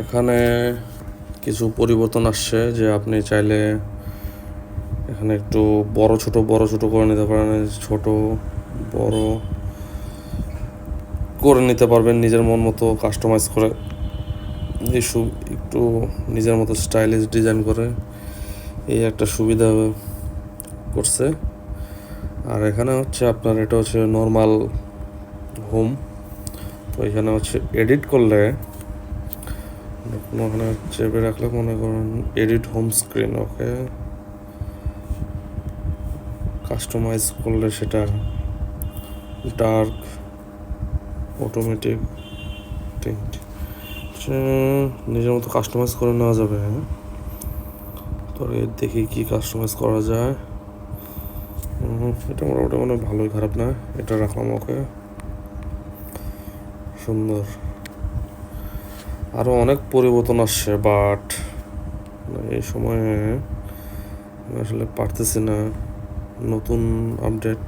এখানে কিছু পরিবর্তন আসছে যে আপনি চাইলে এখানে একটু বড় ছোট করে নিতে পারেন, ছোট বড় করে নিতে পারবেন নিজের মন মতো কাস্টমাইজ করে, একটু নিজের মতো স্টাইলিশ ডিজাইন করে এই একটা সুবিধা করছে। আর এখানে হচ্ছে আপনার এটা হচ্ছে নর্মাল হোম। তো এখানে হচ্ছে এডিট করলে ওখানে চেপে রাখলে মনে করেন এডিট হোম স্ক্রিন, ওকে কাস্টমাইজ করলে সেটা ডার্ক অটোমেটিক নিজের মতো কাস্টমাইজ করে নেওয়া যাবে। তো দেখি কি কাস্টমাইজ করা যায়। এটা মোটামুটি মনে ভালোই, খারাপ না। এটা রাখলাম, ওকে সুন্দর। আরও অনেক পরিবর্তন আসছে, বাট এই সময়ে আসলে পারতেছি না, নতুন আপডেট